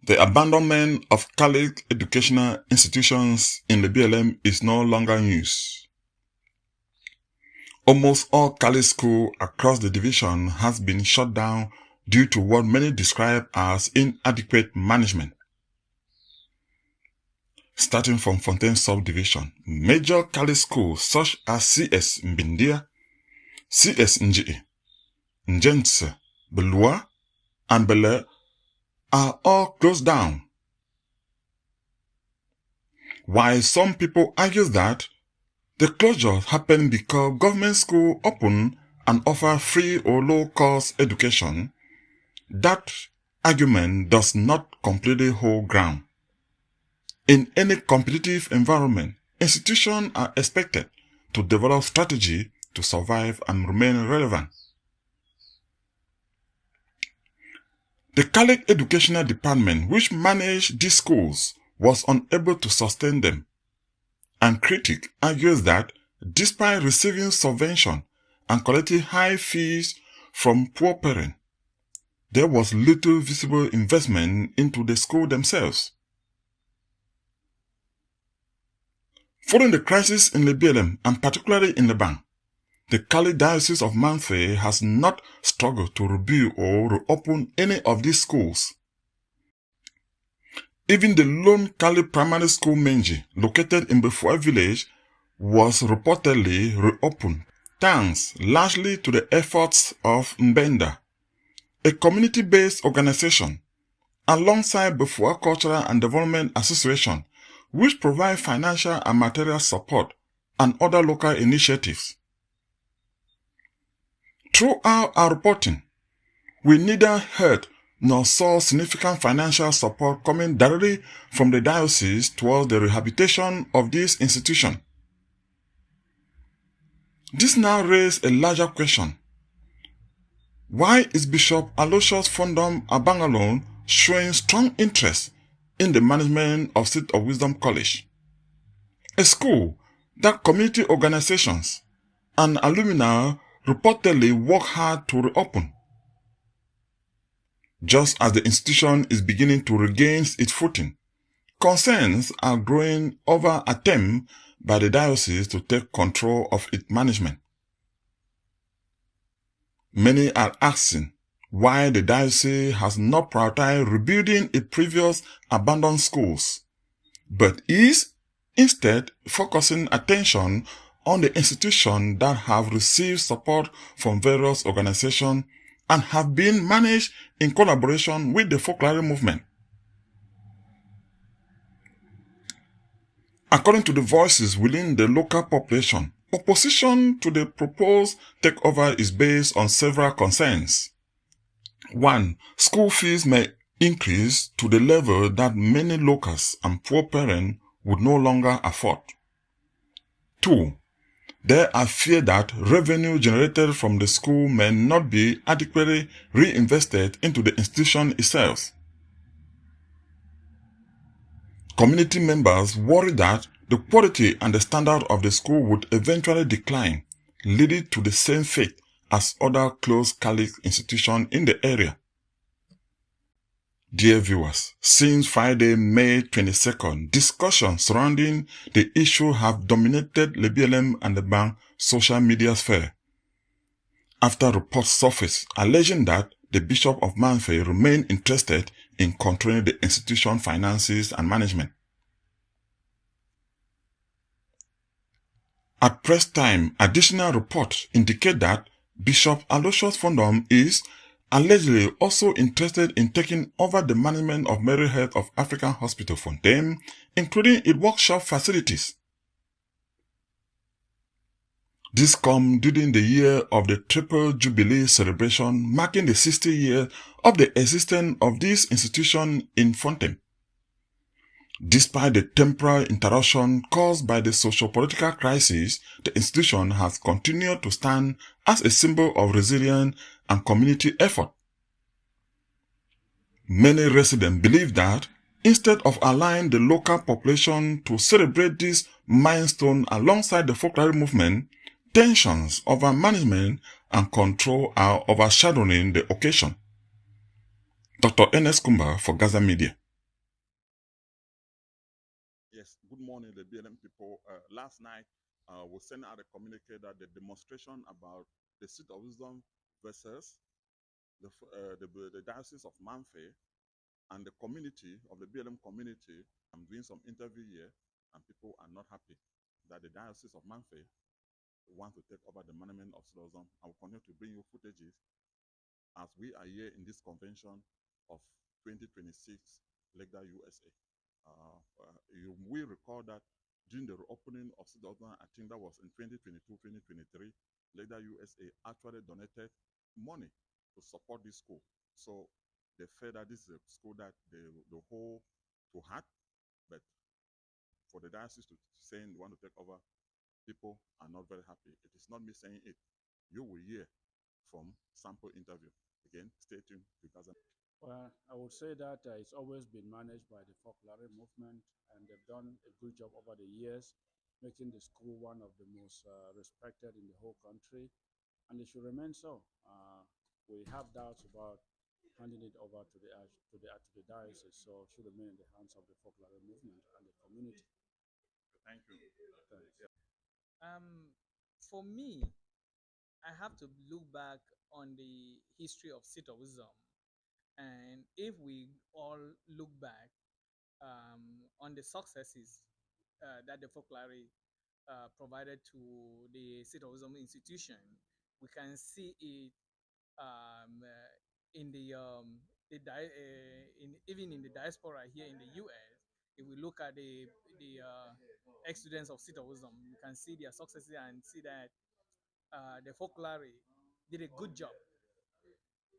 The abandonment of Catholic educational institutions in Lebialem is no longer news. Almost all Catholic schools across the division has been shut down due to what many describe as inadequate management. Starting from Fontaine subdivision, major Catholic schools such as CS Mbindia, CS Nji, Njense, Belua, and Bele are all closed down. While some people argue that the closure happened because government schools open and offer free or low-cost education, that argument does not completely hold ground. In any competitive environment, institutions are expected to develop strategy to survive and remain relevant. The Catholic Educational Department, which managed these schools, was unable to sustain them, and critics argue that despite receiving subvention and collecting high fees from poor parents, there was little visible investment into the school themselves. Following the crisis in Lebialem, and particularly in Leban, the Catholic Diocese of Manfei has not struggled to rebuild or reopen any of these schools. Even the lone Catholic primary school Menji, located in Befua village, was reportedly reopened, thanks largely to the efforts of Mbenda, a community-based organization, alongside Befua Cultural and Development Association, which provide financial and material support and other local initiatives. Throughout our reporting, we neither heard nor saw significant financial support coming directly from the diocese towards the rehabilitation of this institution. This now raises a larger question. Why is Bishop Aloysius Fondom Abangalon showing strong interest in the management of Seat of Wisdom College, a school that community organizations and alumni reportedly work hard to reopen? Just as the institution is beginning to regain its footing, concerns are growing over attempts by the diocese to take control of its management. Many are asking why the diocese has not prioritized rebuilding its previous abandoned schools, but is instead focusing attention on the institutions that have received support from various organizations and have been managed in collaboration with the folklore movement. According to the voices within the local population, opposition to the proposed takeover is based on several concerns. 1. School fees may increase to the level that many locals and poor parents would no longer afford. 2. There are fears that revenue generated from the school may not be adequately reinvested into the institution itself. Community members worry that the quality and the standard of the school would eventually decline, leading to the same fate as other closed Catholic institutions in the area. Dear viewers, since Friday, May 22nd, discussions surrounding the issue have dominated Lebialem and the Leban social media sphere, after reports surfaced alleging that the Bishop of Manfei remained interested in controlling the institution's finances and management. At press time, additional reports indicate that Bishop Aloysius Fondom is allegedly also interested in taking over the management of Mary Health of African Hospital Fontaine, including its workshop facilities. This comes during the year of the Triple Jubilee celebration, marking the 60 years of the existence of this institution in Fontaine. Despite the temporary interruption caused by the socio-political crisis, the institution has continued to stand as a symbol of resilience and community effort. Many residents believe that instead of allowing the local population to celebrate this milestone alongside the folklore movement, tensions over management and control are overshadowing the occasion. Dr. Ernest Kumba for Gaza Media. morning, the BLM people. Last night, we sent out a communique that the demonstration about the seat of wisdom versus the diocese of Manfe and the community of the BLM community. I'm doing some interview here, and people are not happy that the diocese of Manfe want to take over the management of Sulawesi. I will continue to bring you footages as we are here in this convention of 2026 Legda USA. You will recall that during the opening of Sulawesi, I think that was in 2022, 2023, Legda USA actually donated money to support this school. So they felt that this is a school that they hold to heart, but for the diocese to saying they want to take over, people are not very happy. It is not me saying it. You will hear from sample interview. Again, stay tuned to Gaza. Well, I would say that it's always been managed by the folklore movement, and they've done a good job over the years, making the school one of the most respected in the whole country, and it should remain so. We have doubts about handing it over to the diocese, so it should remain in the hands of the folklore movement and the community. Thank you. Thanks. For me, I have to look back on the history of Sitoism. And if we all look back on the successes that the folklore provided to the Sitoism institution, we can see it in even in the diaspora here in the U.S. If we look at the ex-students of Sitoism, you can see their successes and see that the folklore did a good job.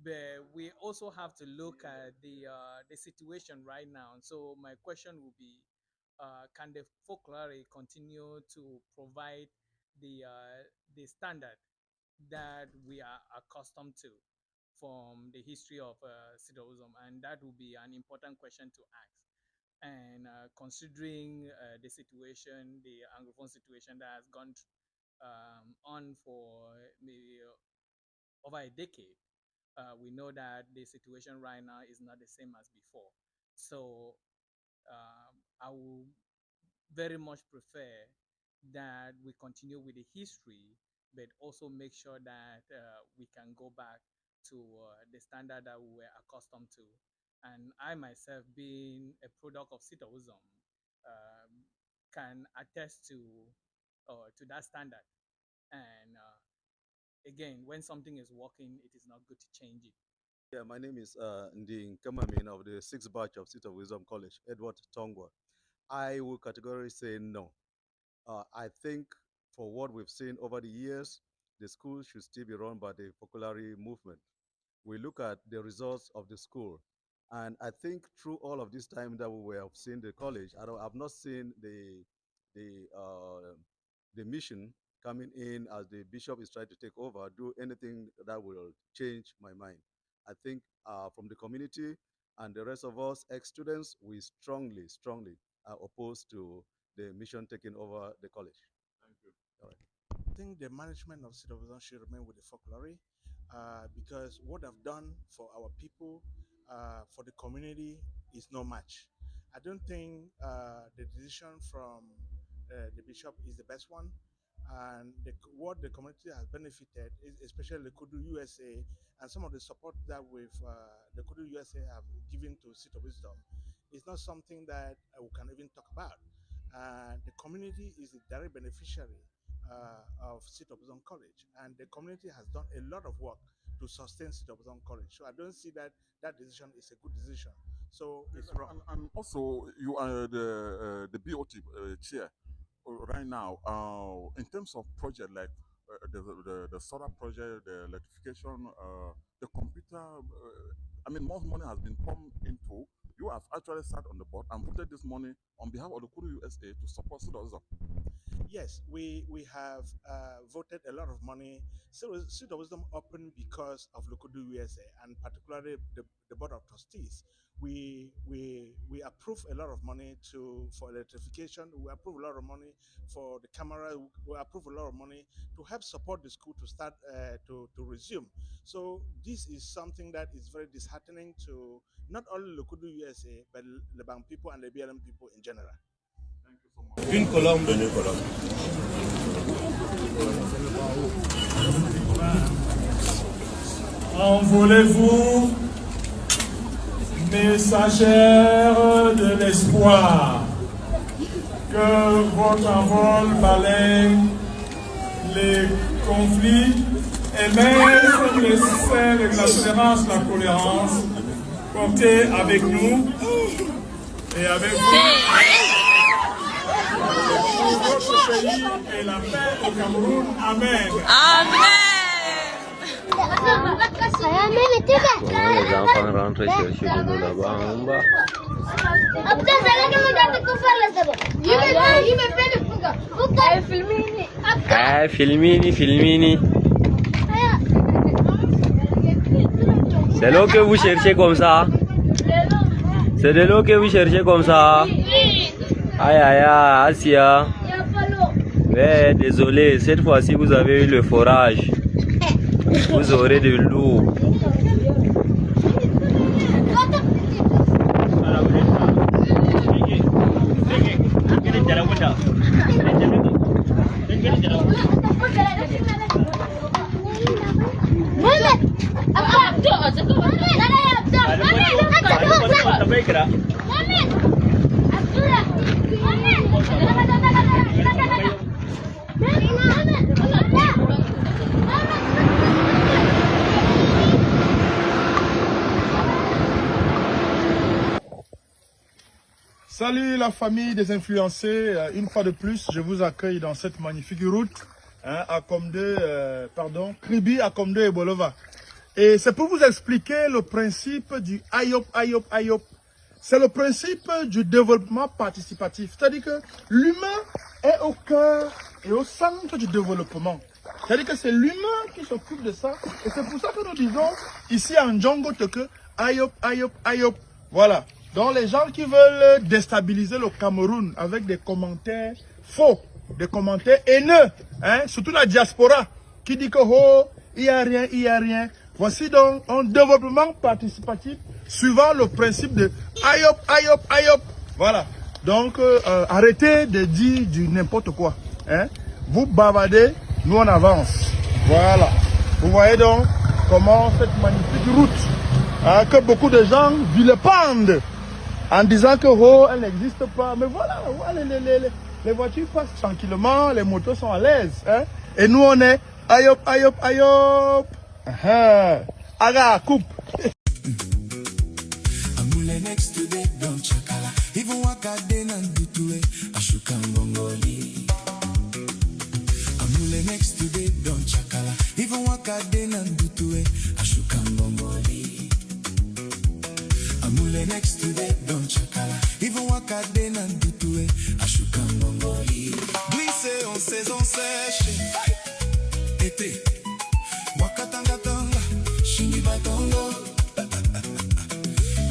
But we also have to look at the situation right now. So my question will be, can the folklore continue to provide the standard that we are accustomed to from the history of Siddhism? And that will be an important question to ask. And considering the situation, the Anglophone situation that has gone on for maybe over a decade, we know that the situation right now is not the same as before. So I will very much prefer that we continue with the history, but also make sure that we can go back to the standard that we were accustomed to. And I myself, being a product of Sitoism, can attest to that standard. And again, when something is working, it is not good to change it. Yeah, my name is Nding Kamamin of the sixth batch of Seat of Wisdom College, Edward Tongwa. I will categorically say no. I think for what we've seen over the years, the school should still be run by the Focolare movement. We look at the results of the school. And I think through all of this time that we have seen the college, I've not seen the, uh, the mission coming in as the bishop is trying to take over, do anything that will change my mind. I think from the community and the rest of us ex-students, we strongly are opposed to the mission taking over the college. Thank you. All right. I think the management of City should remain with the folklore because what I've done for our people, for the community, is no match. I don't think the decision from the bishop is the best one. And what the community has benefited is especially the Kudu USA and some of the support that the Kudu USA have given to Seat of Wisdom is not something that we can even talk about. The community is the direct beneficiary of Seat of Wisdom College, and the community has done a lot of work to sustain Seat of Wisdom College. So I don't see that that decision is a good decision. So it's wrong. And also, you are the BOT chair right now. In terms of project like the solar project, the electrification, the computer. I mean, most money has been pumped into. You have actually sat on the board and voted this money on behalf of the Kuru USA to support citizens. Yes, we have voted a lot of money. So Seat of Wisdom opened because of Lokudu USA and particularly the board of trustees. We approve a lot of money for electrification. We approve a lot of money for the camera. We approve a lot of money to help support the school to start to resume. So this is something that is very disheartening to not only Lokudu USA but Lebang people and Lebialem people in general. Une colombe. Une colombe. Envolez-vous, messagères de l'espoir, que votre envol balaye les conflits et mette les scènes de la tolérance, la tolérance. Comptez avec nous et avec vous. Pour votre pays et la paix au Cameroun. Amen. Les enfants rentrent chercher de l'eau là-bas en bas. Filmini. C'est l'eau que vous cherchez comme ça. C'est de l'eau que vous cherchez comme ça. Aïe, Asia. Mais désolé, cette fois-ci vous avez eu le forage. Vous aurez de l'eau. Salut la famille des influencés, une fois de plus je vous accueille dans cette magnifique route à Komde, Kribi à Komde et Bolova. Et c'est pour vous expliquer le principe du Ayop. C'est le principe du développement participatif. C'est-à-dire que l'humain est au cœur et au centre du développement. C'est-à-dire que c'est l'humain qui s'occupe de ça. Et c'est pour ça que nous disons ici en Django que Ayop. Voilà. Donc les gens qui veulent déstabiliser le Cameroun avec des commentaires faux, des commentaires haineux, surtout la diaspora qui dit que oh, il n'y a rien. Voici donc un développement participatif suivant le principe de Ayop. Voilà. Donc arrêtez de dire du n'importe quoi. Vous bavardez, nous on avance. Voilà. Vous voyez donc comment cette magnifique route que beaucoup de gens vilipendent en disant que oh, elle n'existe pas. Mais voilà, les voitures passent tranquillement, les motos sont à l'aise. Et nous, on est Ayop. Aga, coupe. Amule next to the don chakala. Even wakade na dutue ashuka mbongoli. Glisse en saison sèche. Été. Wakatanga tanga. Shini batongo.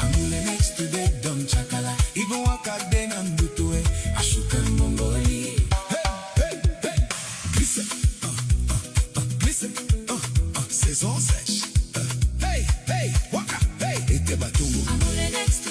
Amule next to the don chakala. Even wakade na dutue ashuka mbongoli. Hey. Glisse. Glisse. Saison sèche. Hey. Waka. Hey. Été batongo. Next to